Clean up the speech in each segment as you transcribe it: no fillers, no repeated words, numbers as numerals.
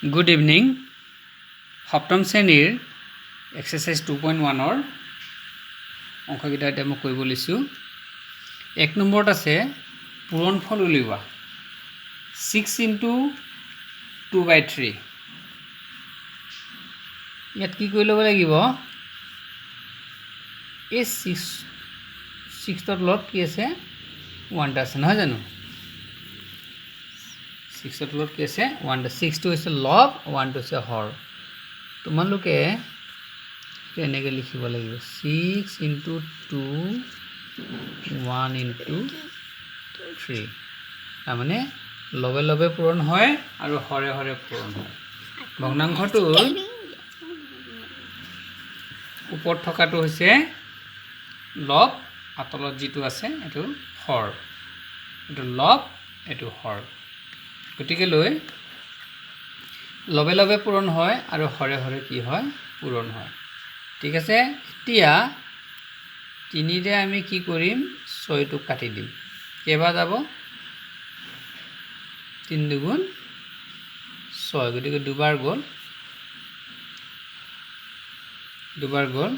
Good evening. সপ্তম শ্ৰেণীৰ exercise 2.1 অংককেইটা এতিয়া মই কৰিব লৈছোঁ। 1 নম্বৰত আছে পূৰণফল উলিওৱা 6 × 2/3। ইয়াত কি কৰি ল'ব লাগিব, এই 6 তলত কি আছে 1টা আছে নহয় জানো, 6 তলত কি আছে 1টা, 6টো হৈছে লব 1টো হৈছে হৰ। তোমালোকে এনেকৈ লিখিব লাগিব 6 × 2 1 × 3। তাৰমানে লবে লবে পূৰণ হয় আৰু হৰে হৰে পূৰণ হয়। ভগ্নাংশটোৰ ওপৰত থকাটো হৈছে লব আৰু তলত যিটো আছে এইটো হৰ, এইটো লব এইটো হৰ। গতিকে লৈ লবে লবে পূৰণ হয় আৰু হৰে হৰে কি হয় পূৰণ হয়। ঠিক আছে, এতিয়া 3ৰে আমি কি কৰিম, 6টোক কাটি দিম। কেইবাৰ যাব 3 × 2 = 6, গতিকে দুবাৰ গ'ল,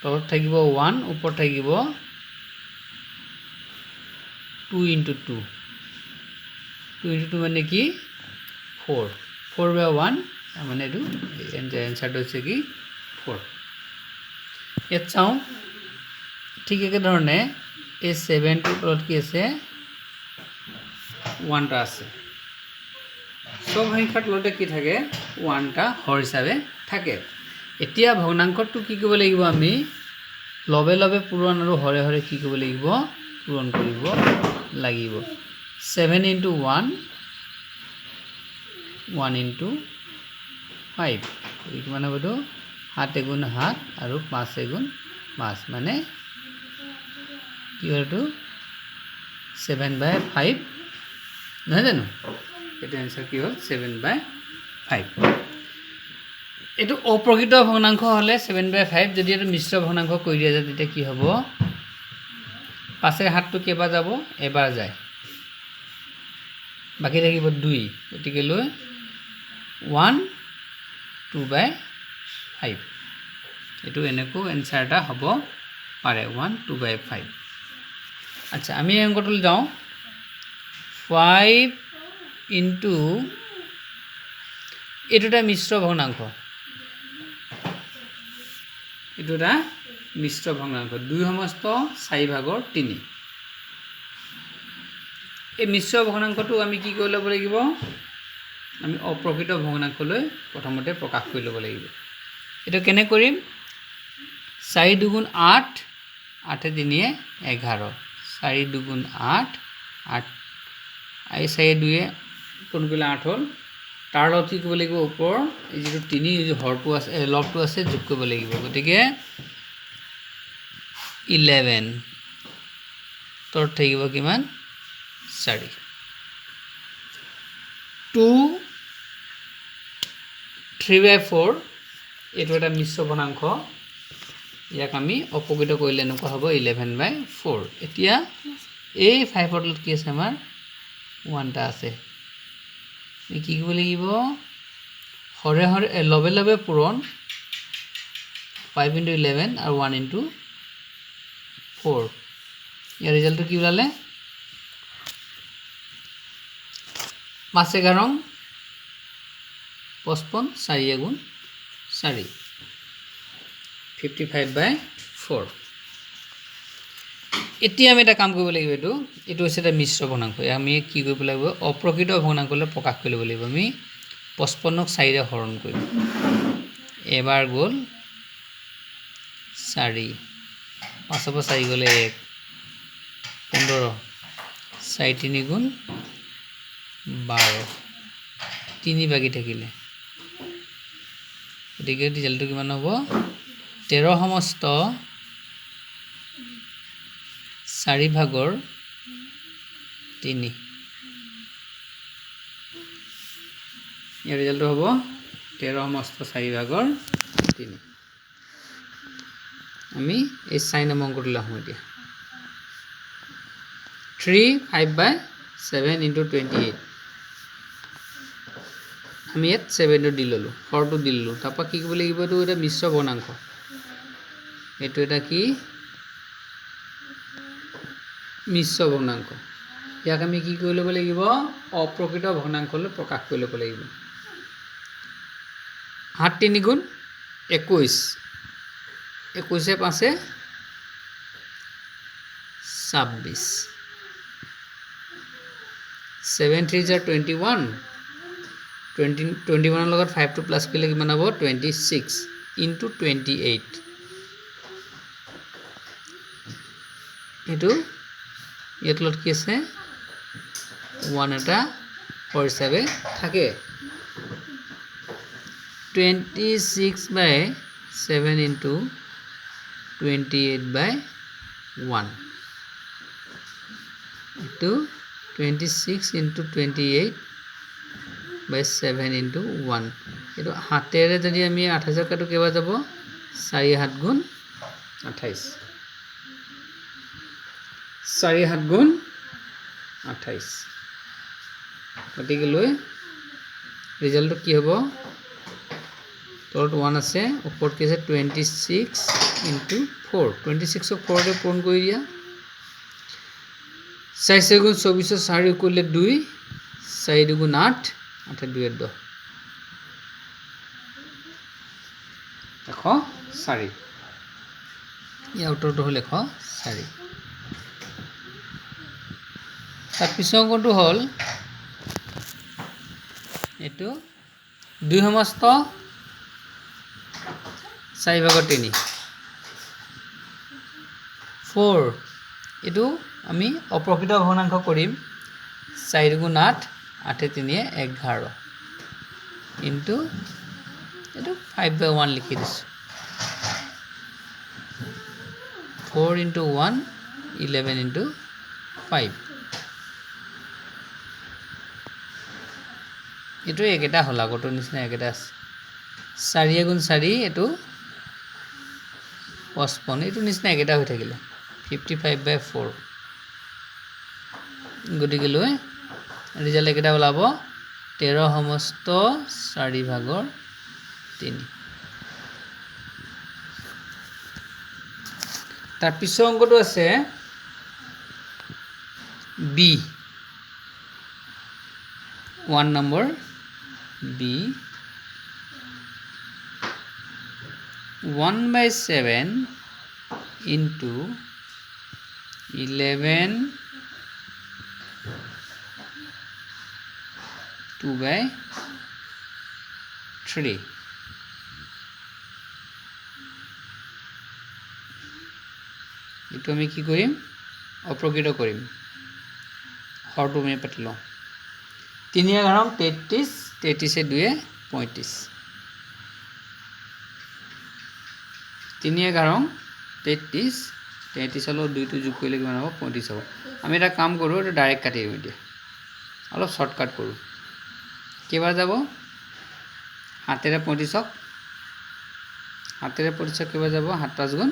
তলত থাকিব 1, ওপৰত থাকিব 2 × 2। 2 × 2 মানে কি 4, 4/1, মানে এইটো এনচাৰটো হৈছে কি 4। ইয়াত চাওঁ ঠিক একেধৰণে এই 7টোৰ তলত কি আছে 1টা আছে। চব সংখ্যাৰ তলতে কি থাকে 1টা হৰ হিচাপে থাকে। এতিয়া ভগ্নাংশটো কি কৰিব লাগিব, আমি লবে লবে পূৰণ আৰু হৰে হৰে কি কৰিব লাগিব পূৰণ কৰিব লাগিব। 7 × 1 1 × 5, কিমান হ'ব এইটো 7 × 7 আৰু 5 × 5, মানে কি হয় এইটো 7/5 নহয় জানো। এইটো এনচাৰ কি হ'ল 7/5। এইটো অপ্ৰকৃত ভগ্নাংশ হ'লে 7/5, যদি এইটো মিশ্ৰ ভগ্নাংশ কৰি দিয়া যায় তেতিয়া কি হ'ব, 5ৰে 7টো কেইবাৰ যাব, এবাৰ যায়, বাকী থাকিব 2। গতিকে লৈ 1 2/5, এইটো এনেকৈ এনচাৰ এটা হ'ব পাৰে 1 2/5। আচ্ছা, আমি এই অংকটোলৈ যাওঁ। 5 × এইটো এটা মিশ্ৰ ভগ্নাংশ, এইটো এটা মিশ্ৰ ভগ্নাংশ 2/4/3। এই মিশ্ৰ ভগ্নাংশটো আমি কি কৰি ল'ব লাগিব, আমি অপ্ৰকৃত ভগ্নাংশলৈ প্ৰথমতে প্ৰকাশ কৰি ল'ব লাগিব। এইটো কেনে কৰিম, 4 × 2 = 8, 8 × 3 = 11, 4 × 2 = 8, 8 এই 4 × 2 কোন কৰিলে 8 হ'ল। তাৰ লগত কি কৰিব লাগিব, ওপৰৰ এই যিটো 3 হৰটো আছে লবটো আছে যোগ কৰিব লাগিব। গতিকে 11, তলত থাকিব কিমান 4। 2 3/4, এইটো এটা মিশ্ৰ ভগ্নাংশ, ইয়াক আমি অপকৃত কৰিলে এনেকুৱা হ'ব 11/4। এতিয়া এই 5ৰ তলত কি আছে আমাৰ 1টা আছে, কি কৰিব লাগিব, হৰে হৰে লবে লবে পূৰণ 5 × 11 আৰু 1 × 4। ইয়াৰ ৰিজাল্টটো কি ওলালে 5 × 11 55, 4 × 4 55/4। এতিয়া আমি এটা কাম কৰিব লাগিব, এইটো হৈছে এটা মিশ্ৰ ভগ্নাংশ, আমি কি কৰিব লাগিব, অপ্ৰকৃত ভগ্নাংশলৈ প্ৰকাশ কৰি ল'ব লাগিব। আমি 55ক 4ৰে হৰণ কৰিম, এবাৰ গ'ল 4, 5ৰ পৰা 4 গ'লে 1, 15, 4 × 3 = 12, 3 বাকী থাকিলে, গতিকে ৰিজাল্টটো কিমান হ'ব 13/4/3। ইয়াৰ ৰিজাল্টটো হ'ব 13/4/3। আমি এই 4 নম্বৰ অংকটোলৈ আহোঁ এতিয়া। 3 5/7 × 28, আমি ইয়াত 7 দি ল'লোঁ, হৰটো দি ল'লোঁ। তাৰপৰা কি কৰিব লাগিব, এইটো এটা মিশ্ৰ ভগ্নাংশ, এইটো এটা কি মিশ্ৰ ভগ্নাংশ। ইয়াক আমি কি কৰি ল'ব লাগিব, অপ্ৰকৃত ভগ্নাংশলৈ প্ৰকাশ কৰি ল'ব লাগিব। 7 3 গুণ 21, 21 5 26, 7 3 21, 21 লগত 5টো প্লাছ কৰিলে কিমান হ'ব 26 ইনটু 28। এইটো ইয়াত লগত কি আছে 1 এটা হৰ হিচাপে থাকে। 26/7 ইনটু 28/1, এইটো 26 ইনটু 28/7 ইনটু 1। এইটো 7ৰে যদি আমি 28 কাটো কেইবাৰ যাব, 4 7 গুণ 28, 4 7 গুণ 28। গতিকে লৈ ৰিজাল্টটো কি হ'ব, তলত 1 আছে, ওপৰত কি আছে 26 ইনটু 4, 26ক 4ৰে পূৰণ কৰি দিয়া। 4 4 গুণ 24, 4 কৰিলে 2, 4 2 গুণ 8, 8 2 10, 104। ইয়াৰ উত্তৰটো হ'ল 104। তাৰ পিছৰ অংকটো হ'ল এইটো 2 সমস্ত 4/3, 4। এইটো আমি অপ্ৰকৃত ভগ্নাংশ কৰিম। 4 গুণ 8, 8 3 11 ইনটু এইটো 5/1 লিখি দিছোঁ। 4 ইনটু 1 11 ইনটু 5। এইটো একেটা হ'ল, আগৰটোৰ নিচিনা একেটা আছে। 4 গুণ 4 এইটো 55, এইটো নিচিনা একেটা হৈ থাকিলে 55/4। গতিকে লৈ ৰিজাল্ট একেটা ওলাব 13 সমস্ত 4/3। তাৰ পিছৰ অংকটো আছে বি, 1 নম্বৰ বি, 1/7 ইনটু 11 2/3। এইটো আমি কি কৰিম, অপ্ৰকৃত কৰিম, হৰটো আমি পাতি লওঁ। 3 11 33, 33 2 35, 3 11 33, 33 লগত 2টো যোগ কৰিলে কিমান হ'ব 35 হ'ব। আমি এটা কাম কৰোঁ, এইটো ডাইৰেক্ট কাটি দিওঁ, এতিয়া অলপ শ্বৰ্টকাট কৰোঁ। কেইবাৰ যাব, 7ৰে 35ক, 7ৰে 35ক কেইবাৰ যাব, 7 5 গুণ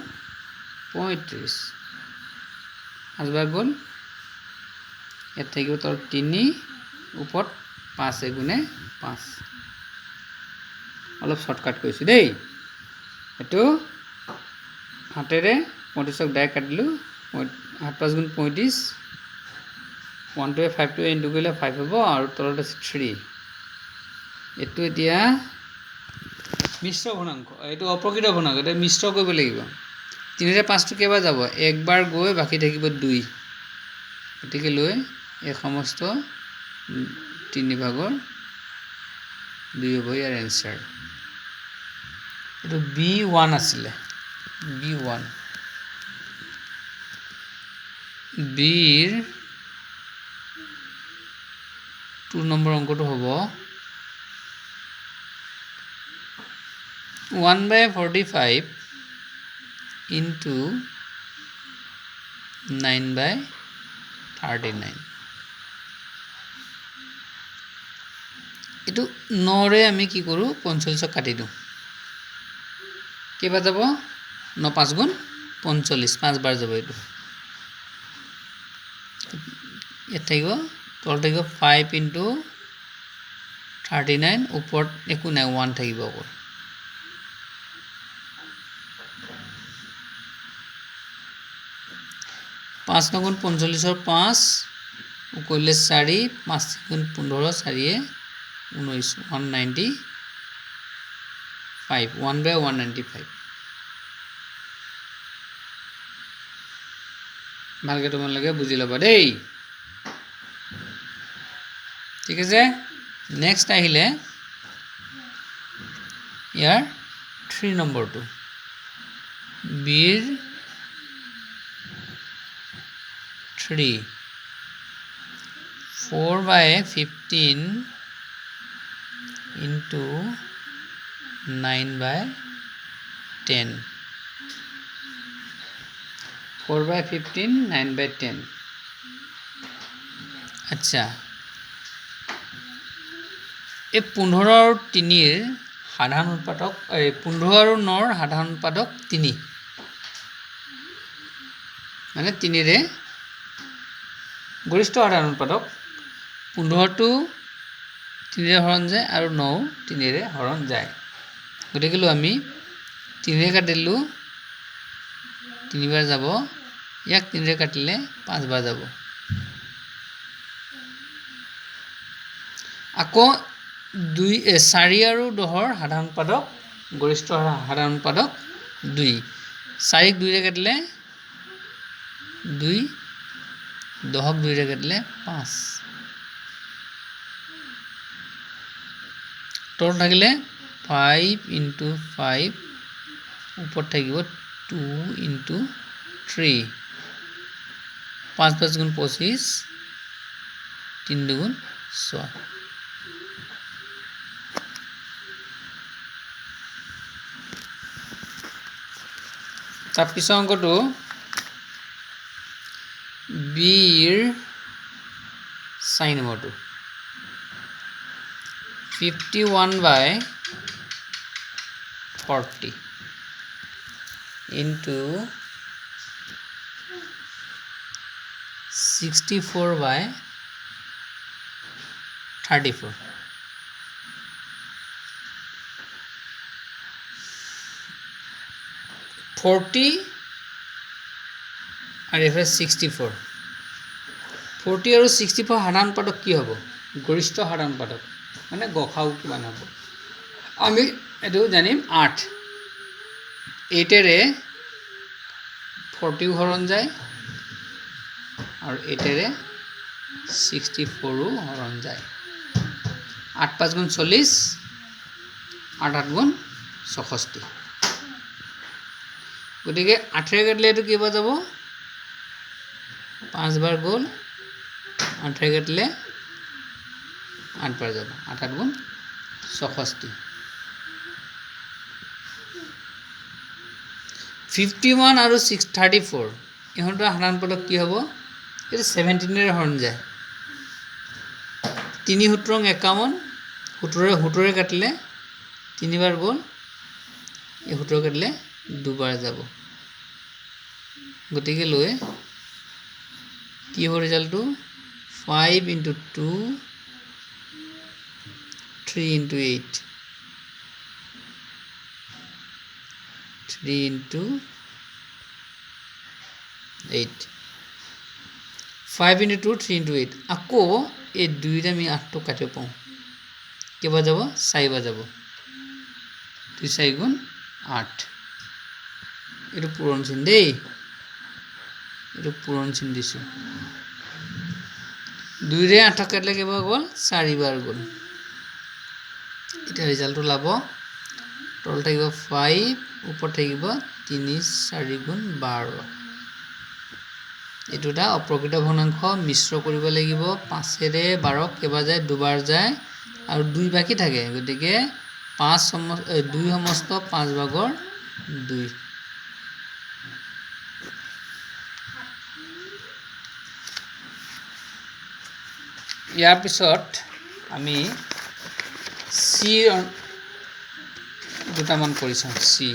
35, 5বাৰ গ'ল। ইয়াত থাকিব তলত 3, ওপৰত 5 গুণে 5। অলপ শ্বৰ্টকাট কৰিছোঁ দেই। এইটো 7ৰে 35ক ডাইৰেক্ট কাটিলোঁ, 7 5 গুণ 35, 1টোৱে 5টোৱে ইনটু কৰিলে 5 হ'ব, আৰু তলত আছে 3। এইটো এতিয়া মিশ্ৰ ভগ্নাংশ, এইটো অপ্ৰকৃত ভগ্নাংশ, এতিয়া মিশ্ৰ কৰিব লাগিব। 3ৰে 5টো কেইবাৰ যাব, একবাৰ গৈ বাকী থাকিব 2। গতিকে লৈ এই সমস্ত 3/2 হ'ব ইয়াৰ এনচাৰ। এইটো B1 আছিলে, B1। বিৰ 2 নম্বৰ অংকটো হ'ব 1/45 ইনটু 9/39। এইটো 9ৰে আমি কি কৰোঁ, 45ক কাটি দিওঁ। কেইবাৰ যাব, 9 5 গুণ 45, 5বাৰ যাব। এইটো ইয়াত থাকিব, তলত থাকিব 5 ইনটু 39 ওপৰত একো নাই 1 থাকিব অকল পাঁচ নগুণ 45 5 কৰিলে 4 5 গুণ 15 4 19 195 1/195 ভালকৈ তোমালোকে বুজি ল'বা দেই ঠিক আছে নেক্সট আহিলে ইয়াৰ 3 নম্বৰটো বিৰ 3 4/15 into 9/10 4/15 9/10 আচ্ছা এই 15 আৰু 3ৰ সাধাৰণ উৎপাদক 15 আৰু 9ৰ সাধাৰণ উৎপাদক 3 মানে 3ৰে গৰিষ্ঠ সাধাৰণ উৎপাদক 15টো 3ৰে হৰণ যায় আৰু 9 3ৰে হৰণ যায় গতিকে আমি 3ৰে কাটিলোঁ 3 বাৰ যাব ইয়াক 3ৰে কাটিলে 5 বাৰ যাব আকৌ 4 আৰু 10ৰ সাধাৰণ উৎপাদক গৰিষ্ঠ সাধাৰণ উৎপাদক 2 4ক 2ৰে কাটিলে 2 10ক 2ৰে কাটিলে 5 তলত থাকিলে 5 into 5 ওপৰত থাকিব 2 into 3 5 5 গুণ 25 3 দুগুণ 6 তাৰ পিছৰ অংকটো বিৰ 4 নম্বৰটো 51/40 into 64/34 40 আৰু এফালে 64 40 আৰু 64 সাধাৰণ উৎপাদক কি হ'ব গৰিষ্ঠ সাধাৰণ উৎপাদক মানে গসাউ কিমান হ'ব আমি এইটো জানিম 8 8ৰে 40 হৰণ যায় আৰু 8ৰে 64ও হৰণ যায় 8 5 গুণ 40 8 8 গুণ 64 গতিকে 8ৰে কাটিলে এইটো কেইবাৰ যাব 5 বাৰ গ'ল 8ৰে কাটিলে 8 বাৰ যাব 8 8 গুণ 64 51 আৰু 34 ইহঁতৰ সাধাৰণ উৎপাদক কি হ'ব এইটো 17ৰে হৰণ যায় 3 সূত্ৰং 51 17ৰে কাটিলে 3 বাৰ গ'ল এই 17 কাটিলে 2 বাৰ যাব গতিকে লৈ কি হ'ব ৰিজাল্টটো 5 into 2 3 into 8 3 into 8 5 into 2 3 into 8 আকৌ এই 2ৰে আমি 8টো কাটিব পাওঁ কেইবাৰ যাব 4 বাৰ যাব 2 4 গুণ 8 এইটো পূৰণ চিন দেই এইটো পূৰণ চিন দিছোঁ 2ৰে 8ক কাটিলে কেইবাৰ গ'ল 4 বাৰ গ'ল এতিয়া ৰিজাল্টটো ওলাব তল থাকিব 5 ওপৰত থাকিব 3 4 গুণ 12 এইটো এটা অপ্ৰকৃত ভগ্নাংশ মিশ্ৰ কৰিব লাগিব 5ৰে 12ক কেইবাৰ যায় দুবাৰ যায় আৰু 2 বাকী থাকে গতিকে 2 সমস্ত 5 ভাগৰ 2 ইয়াৰ পিছত আমি চি দুটামান কৰি চাওঁ চি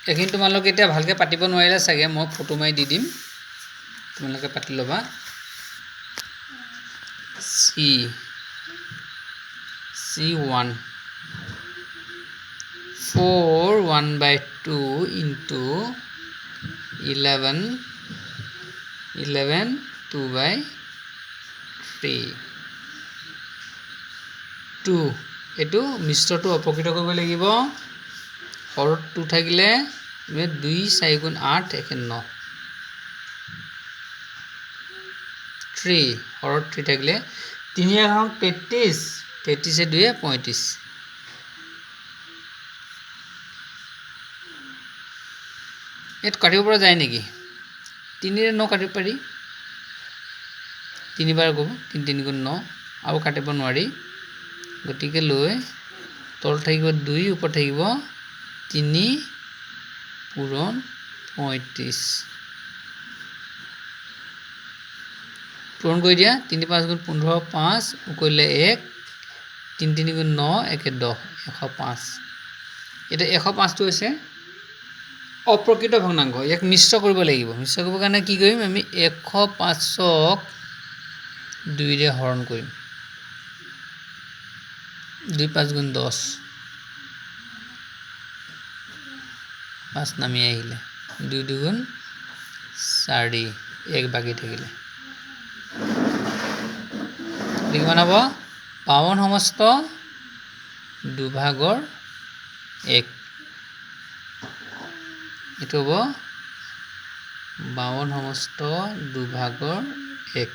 এইখিনি তোমালোকে এতিয়া ভালকৈ পাতিব নোৱাৰিলে চাগে মই ফটো মাৰি দি দিম তোমালোকে পাতি ল'বা C1 4 1/2 into 11 2/3 2 এইটো মিশ্ৰটো অপকৃত কৰিব লাগিব হৰত 2 থাকিলে 2 4 গুণ 8 একে 9 3 হৰত 3 থাকিলে 3 এঘাৰ 33 33 এ 2 35 এত কাটিব পৰা যায় নেকি 3 ৰে 9 কাটিব পাৰি 3 বাৰ গব 3 3 গুণ 9 আৰু কাটিব নোৱাৰি গতিকে লৈ তল থাকিব 2 ওপৰ থাকিব 3 পূৰণ 35 পূৰণ কৰি দিয়া 3 5 গুণ 15 5 কৰিলে 1 3 3 গুণ 9 একে 10 105 এটা 105 টো হৈছে অপ্ৰকৃত ভগ্নাংক ইয়াক মিশ্ৰ কৰিব লাগিব মিশ্ৰ কৰিবৰ কাৰণে কি কৰিম আমি 105ক 2 ৰে হৰণ কৰিম 2 5 গুণ 10 5 নামি আহিলে 2 2 গুণ 4 1 বাকি থাকিলে কিমান হ'ব 52 সমস্ত দুভাগৰ 1 এটো হ'ব 52 সমস্ত দুভাগৰ 1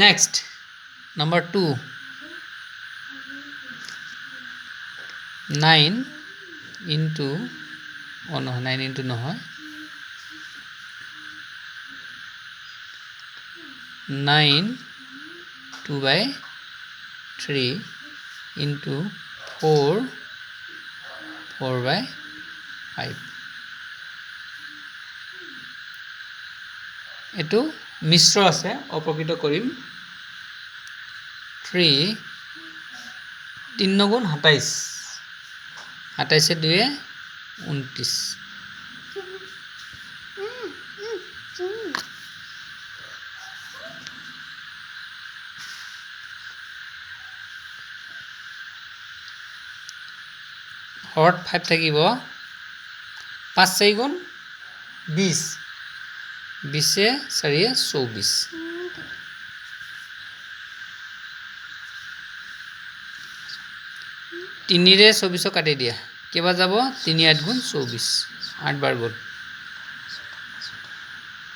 next number 2 9 into oh no 9 into নহয় 9 2/3 into 4 4/5 এটো মিশ্ৰ আছে অপকৃত কৰিম 3 3 গুণ 27 27 এ 2 29 হৰত 5 থাকিব 5 4 গুণ 20 20 এ 4 এ 24 3 ৰে 24 কাটি দিয়া কেবা যাব 3 8 গুণ 24 8 বাৰ গল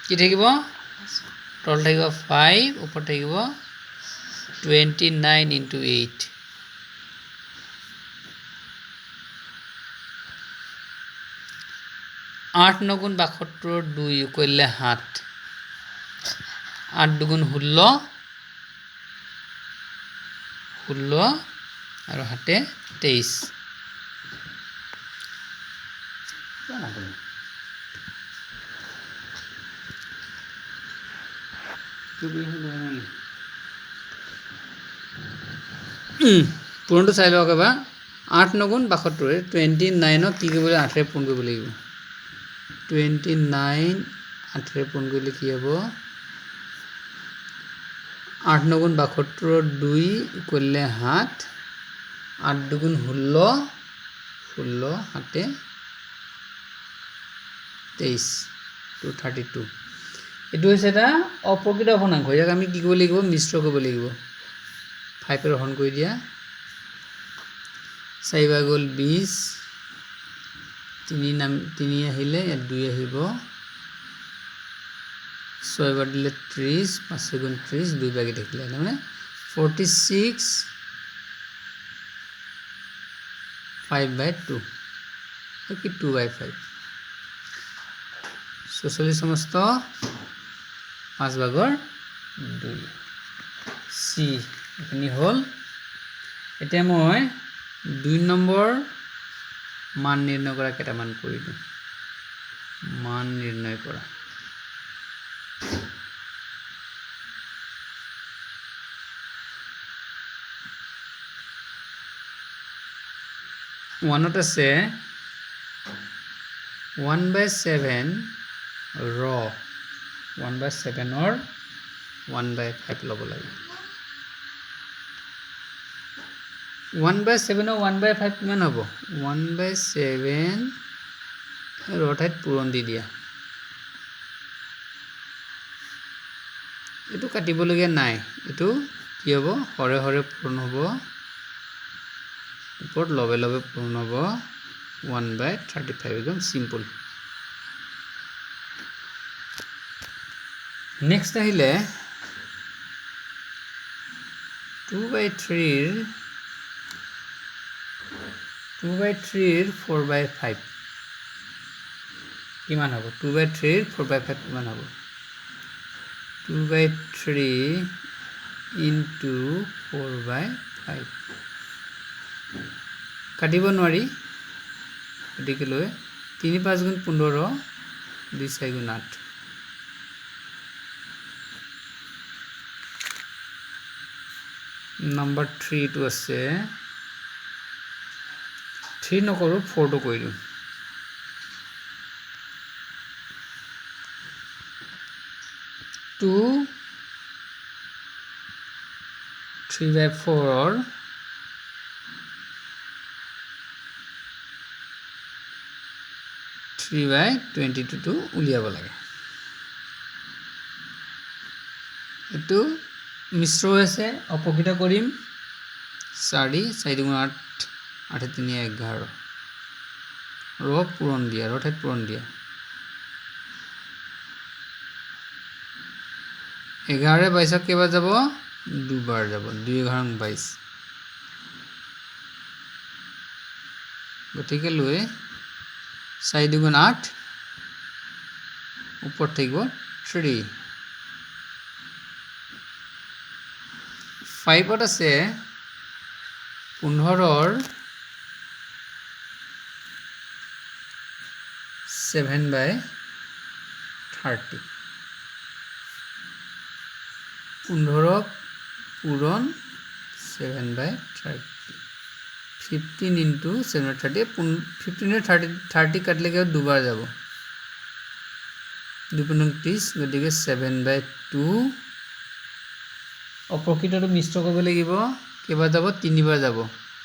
কি থাকিব তল থাকিব 5 ওপৰ থাকিব 29 into 8 8 9 গুণ 72 2 কৰিলে 7 8 2 গুণ 16 16 আৰু 7 23 পূৰণটো চাই লওক এবাৰ 8 9 গুণ 72 29 কি কৰিব 8 ৰে পূৰণ কৰিব লাগিব 29 8 ৰে পূৰণ কৰিলে কি হ'ব 8 9 গুণ 72 2 কৰিলে 7 8 2 গুণ 16 16 7 23 232 এটো হৈছে এটা অপ্ৰকৃত ভগ্নাংক ইয়াক আমি কি কৰিব লাগিব মিশ্ৰ কৰিব লাগিব 5 ৰ হৰণ কৰি দিয়া 4 বাৰ গল 20 3 আহিলে 2 আহিব 6 বাৰ দিলে 30 5 গুণ 30 2 বাকি থাকিলে মানে 46 5/2 কি 2/5 46 সমস্ত 5 ভাগৰ 2 সি এখিনি হল এতিয়া মই 2 নম্বৰ মান নিৰ্ণয় কৰা কেটামান কৰি দিম মান নিৰ্ণয় কৰা ওৱানত আছে 1/7 ৰ 1/7 1/5 ল'ব লাগে 1/7 1/5 কিমান হ'ব 1/7 ঠাইত পূৰণ দি দিয়া এইটো কাটিবলগীয়া নাই এইটো কি হ'ব হৰে হৰে পূৰণ হ'ব ওপৰত লবে লবে পূৰণ হ'ব 1/35 একদম সিম্পল নেক্সট আহিলে 2/3 ৰ 4/5 কিমান হ'ব 2/3 ৰ 4/5 কিমান হ'ব 2/3 into 4/5 কাটিব নোৱাৰি গতিকে লৈ 3 5 গুণ 15 2 4 গুণ 8 নাম্বাৰ 3 টো আছে 3 নকৰো 4 টো কৰি দিওঁ 2 3/4 3/22 উলিয়াব লাগে এটো মিশ্ৰ আছে অপকৃত কৰিম 4 4 গুণ 8 8 3 11 ৰ পূৰণ দিয়া ৰ ঠাইত পূৰণ দিয়া 11 22 কেইবাৰ যাব দুবাৰ যাব 2 11 22 গতিকে লৈ 4 2 গুণ 8 ওপৰত থাকিব 3 5 ত আছে 15 ৰ 7/30 15 পূৰণ 7/30 15 into 7/30 15 30 কাটিলে দুবাৰ যাব 2 30 গতিকে 7/2 অপ্ৰকৃতটো মিশ্ৰ কৰিব লাগিব কেইবাৰ যাব 3 বাৰ যাব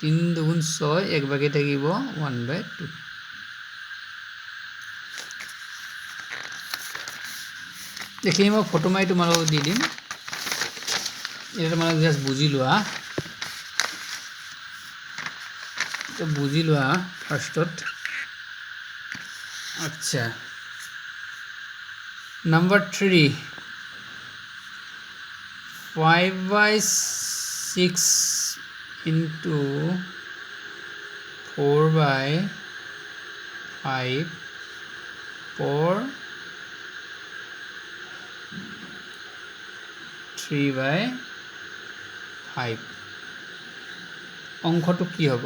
3 2 গুণ 6 এক ভাগে থাকিব 1/2 দেখি মই ফটো মাৰি তোমালোকক দি দিম এটা তোমালোক জাস্ট বুজি লোৱা ফাৰ্ষ্টত আচ্ছা নাম্বাৰ 3 5/6 into 4/5 for 3/5 অংকটো কি হ'ব